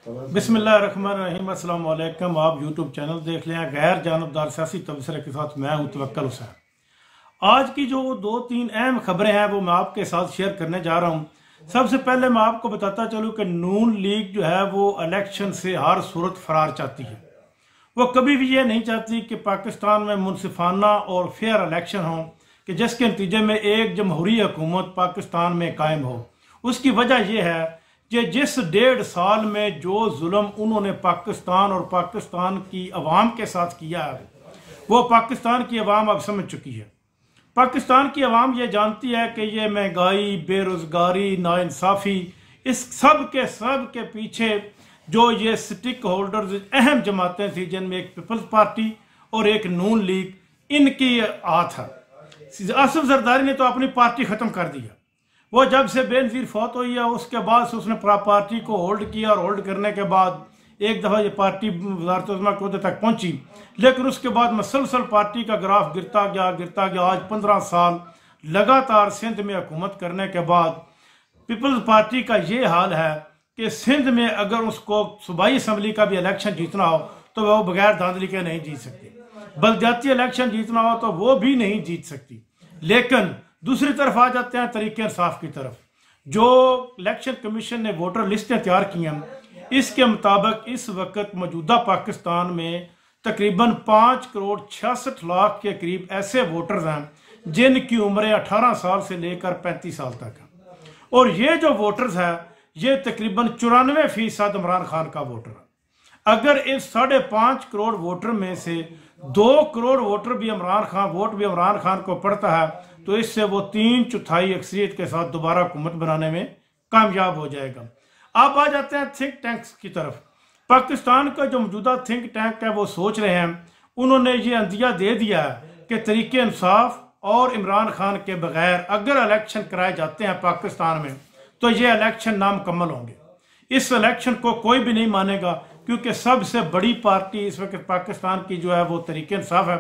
बिस्मिल्लाहिर्रहमानिर्रहीम। अस्सलाम वालेकुम। आप यूट्यूब चैनल देख लें गैर जानबदार सियासी तबसरे के साथ मैं हूं तवक्कल हुसैन। आज की जो दो तीन अहम खबरें हैं वो मैं आपके साथ शेयर करने जा रहा हूं। सबसे पहले मैं आपको बताता चलूं कि नून लीग जो है वो इलेक्शन से हर सूरत फरार चाहती है। वो कभी भी ये नहीं चाहती कि पाकिस्तान में मुनसिफाना और फेयर इलेक्शन हो कि जिसके नतीजे में एक जमहूरी हुकूमत पाकिस्तान में कायम हो। उसकी वजह यह है कि जिस 1.5 साल में जो जुल्म उन्होंने पाकिस्तान और पाकिस्तान की अवाम के साथ किया है वो पाकिस्तान की अवाम अब समझ चुकी है। पाकिस्तान की अवाम ये जानती है कि ये महंगाई, बेरोज़गारी, नाइंसाफ़ी, इस सब के पीछे जो ये स्टिक होल्डर्स अहम जमातें थी जिनमें एक पीपल्स पार्टी और एक नून लीग, इनकी हाथ है। आसिफ जरदारी ने तो अपनी पार्टी ख़त्म कर दिया। वो जब से बेनज़ीर फौत हुई है उसके बाद से उसने पार्टी को होल्ड किया और होल्ड करने के बाद एक दफ़ा ये पार्टी वज़ारत उज़्मा के अहदे तक पहुंची, लेकिन उसके बाद मुसलसल पार्टी का ग्राफ गिरता गया। आज 15 साल लगातार सिंध में हुकूमत करने के बाद पीपल्स पार्टी का ये हाल है कि सिंध में अगर उसको सूबाई असम्बली का भी इलेक्शन जीतना हो तो वह बगैर धांधली के नहीं जीत सकती। बलदियाती इलेक्शन जीतना हो तो वो भी नहीं जीत सकती। लेकिन दूसरी तरफ आ जाते हैं तरीके इंसाफ की तरफ। जो इलेक्शन कमीशन ने वोटर लिस्टें तैयार की हैं, इसके मुताबिक इस वक्त मौजूदा पाकिस्तान में तकरीबन 5,66,00,000 के करीब ऐसे वोटर्स हैं जिनकी उम्रें 18 साल से लेकर 35 साल तक है। और ये जो वोटर्स है ये तकरीबन 94% इमरान खान का वोटर है। अगर इस 5.5 करोड़ वोटर में से 2 करोड़ वोटर भी इमरान खान को पड़ता है तो इससे वो 3/4 अक्सरियत के साथ दोबारा हुकूमत बनाने में कामयाब हो जाएगा। आप आ जाते हैं थिंक टैंक्स की तरफ। पाकिस्तान का जो मौजूदा थिंक टैंक है वो सोच रहे हैं, उन्होंने ये अंदिया दे दिया है कि तरीके इंसाफ और इमरान खान के बगैर अगर इलेक्शन कराए जाते हैं पाकिस्तान में तो ये इलेक्शन नामुकम्मल होंगे। इस इलेक्शन को कोई भी नहीं मानेगा क्योंकि सबसे बड़ी पार्टी इस वक्त पाकिस्तान की जो है वो तरीके इंसाफ है।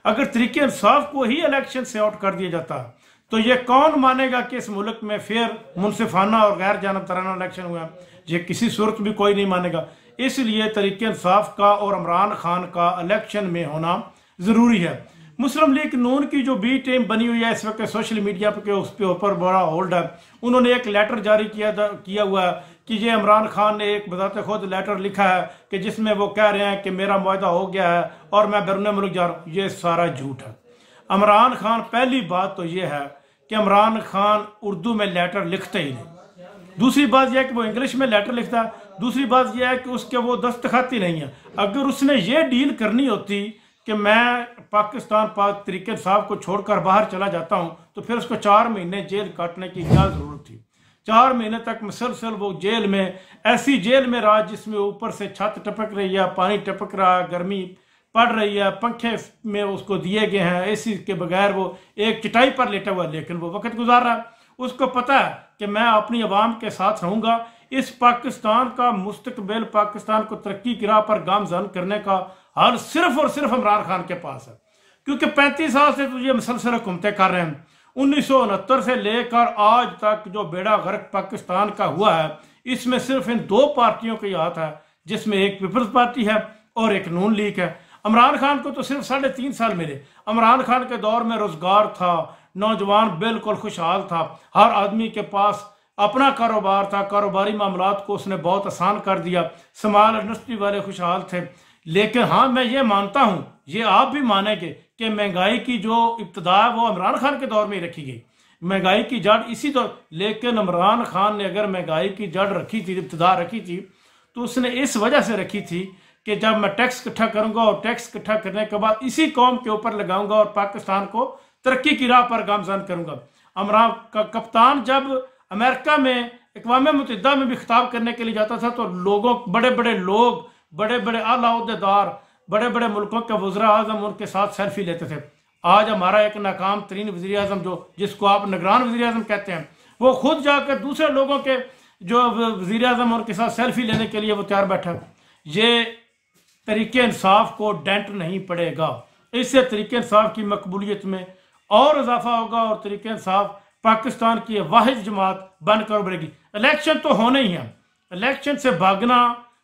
अगर तरीके इंसाफ को ही इलेक्शन से आउट कर दिया जाता है तो ये कौन मानेगा कि इस मुल्क में फेयर, मुनसिफाना और गैर जानबदाराना इलेक्शन हुआ? ये किसी सूरत भी कोई नहीं मानेगा। इसलिए तरीके इंसाफ का और इमरान खान का इलेक्शन में होना ज़रूरी है। मुस्लिम लीग नून की जो बी टीम बनी हुई है इस वक्त सोशल मीडिया पे उस पर ऊपर बड़ा होल्ड है। उन्होंने एक लेटर जारी किया हुआ है कि ये इमरान खान ने एक बताते खुद लेटर लिखा है कि जिसमें वो कह रहे हैं कि मेरा मुआहदा हो गया है और मैं बैरून मुल्क जा रहा हूँ। ये सारा झूठ है। इमरान खान, पहली बात तो ये है कि इमरान खान उर्दू में लेटर लिखते ही नहीं। दूसरी बात यह है कि वो इंग्लिश में लेटर लिखता है। दूसरी बात यह है कि उसके वो दस्तखत ही नहीं है। अगर उसने ये डील करनी होती कि मैं पाकिस्तान तरीके इंसाफ को छोड़कर बाहर चला जाता हूं तो फिर उसको 4 महीने जेल काटने की क्या जरूरत थी? 4 महीने तक मुसलसल वो जेल में, ऐसी जेल में रहा जिसमें ऊपर से छत टपक रही है, पानी टपक रहा है, गर्मी पड़ रही है, पंखे में उसको दिए गए हैं, एसी के बगैर वो एक चटाई पर लेटा हुआ, लेकिन वो वक्त गुजार रहा है। उसको पता है कि मैं अपनी आवाम के साथ रहूंगा। इस पाकिस्तान का मुस्तकबिल, पाकिस्तान को तरक्की की राह पर गामजन करने का हल सिर्फ और सिर्फ इमरान खान के पास है क्योंकि 35 साल से तो ये मुसलसल हुकूमतें कर रहे हैं। 1969 से लेकर आज तक जो बेड़ा गर्क पाकिस्तान का हुआ है इसमें सिर्फ इन 2 पार्टियों का हाथ है, जिसमें एक पीपल्स पार्टी है और एक नून लीग है। इमरान खान को तो सिर्फ 3.5 साल मिले। इमरान खान के दौर में रोजगार था, नौजवान बिल्कुल खुशहाल था, हर आदमी के पास अपना कारोबार था, कारोबारी मामलात को उसने बहुत आसान कर दिया, स्मॉल इंडस्ट्री वाले खुशहाल थे। लेकिन हाँ, मैं ये मानता हूँ, ये आप भी मानेंगे कि महंगाई की जो इब्तदा है वो इमरान खान के दौर में ही रखी गई। महंगाई की जड़ इसी दौर, लेकिन इमरान खान ने अगर महंगाई की जड़ रखी थी, इब्तदा रखी थी, तो उसने इस वजह से रखी थी कि जब मैं टैक्स इकट्ठा करूंगा और टैक्स इकट्ठा करने के बाद इसी कौम के ऊपर लगाऊंगा और पाकिस्तान को तरक्की की राह पर गामजन करूंगा। इमरान का कप्तान जब अमेरिका में अक़वाम मुत्तहिदा में भी खिताब करने के लिए जाता था तो लोगों, बड़े बड़े लोग, बड़े बड़े आला ओहदेदार, बड़े बड़े मुल्कों के वज़ीर आज़म उनके साथ सेल्फी लेते थे। आज हमारा एक नाकाम तरीन वज़ीर आज़म जिसको आप निगरान वज़ीर आज़म कहते हैं, वो खुद जाकर दूसरे लोगों के जो वज़ीर आज़म उनके साथ सेल्फी लेने के लिए वो तैयार बैठा। ये तरीके इंसाफ को डेंट नहीं पड़ेगा। इससे तरीके इंसाफ की मकबूलियत में और इजाफा होगा और तरीके इंसाफ पाकिस्तान की वाहिद जमात बनकर उभरेगी। इलेक्शन तो होने ही है। इलेक्शन से भागना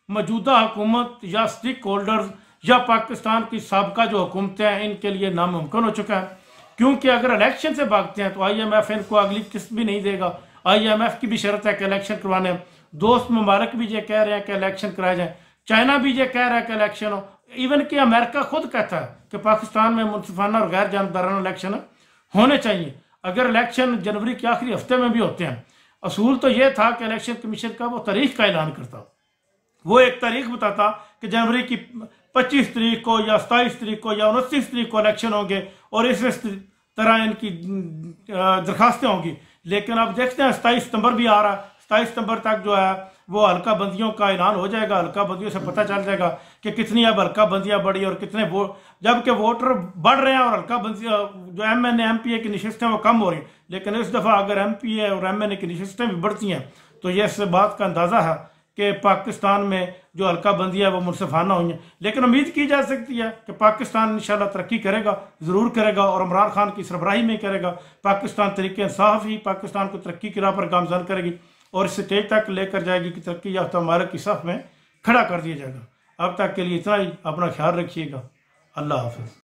मौजूदा हुकूमत या स्टेक होल्डर्स या पाकिस्तान की साबका जो हुकूमतें हैं इनके लिए नामुमकिन हो चुका है, क्योंकि अगर इलेक्शन से भागते हैं तो IMF इनको अगली किस्त भी नहीं देगा। IMF की भी शर्त है कि इलेक्शन करवाने, दोस्त मुबारक भी ये कह रहे हैं कि इलेक्शन कराए जाए, चाइना भी ये कह रहा है कि इलेक्शन हो, इवन कि अमेरिका खुद कहता है कि पाकिस्तान में मुनसिफाना और गैर जानबदाराना इलेक्शन होने चाहिए। अगर इलेक्शन जनवरी के आखिरी हफ्ते में भी होते हैं, असूल तो यह था कि इलेक्शन कमीशन का वो तारीख का ऐलान करता, वो एक तारीख बताता कि जनवरी की 25 तारीख को या 27 तारीख को या 29 तारीख को इलेक्शन होंगे और इस तरह इनकी दरखास्तें होंगी। लेकिन अब देखते हैं 27 सितंबर भी आ रहा है, 27 सितंबर तक जो है वो हल्का बंदियों का ऐलान हो जाएगा। हल्का बंदियों से पता चल जाएगा कि कितनी अब हल्का बंदियां बढ़ी और कितने वोट, जबकि वोटर बढ़ रहे हैं और हल्का बंदियां जो MNA MPA की नशिस्तें वो कम हो रही हैं। लेकिन इस दफ़ा अगर MPA और MNA की नशिस्तें भी बढ़ती हैं तो यह इस बात का अंदाज़ा है कि पाकिस्तान में जो हल्का बंदी है वो मुनसिफाना हुई है। लेकिन उम्मीद की जा सकती है कि पाकिस्तान इंशाल्लाह तरक्की करेगा, ज़रूर करेगा और इमरान खान की सरबराही में करेगा। पाकिस्तान तरीके इंसाफ ही पाकिस्तान को तरक्की की राह पर गामजन करेगी और स्टेज तक लेकर जाएगी कि तरक्की याफ्ता ममालिक की सफ में खड़ा कर दिया जाएगा। अब तक के लिए इतना ही, अपना ख्याल रखिएगा। अल्लाह हाफ़िज़।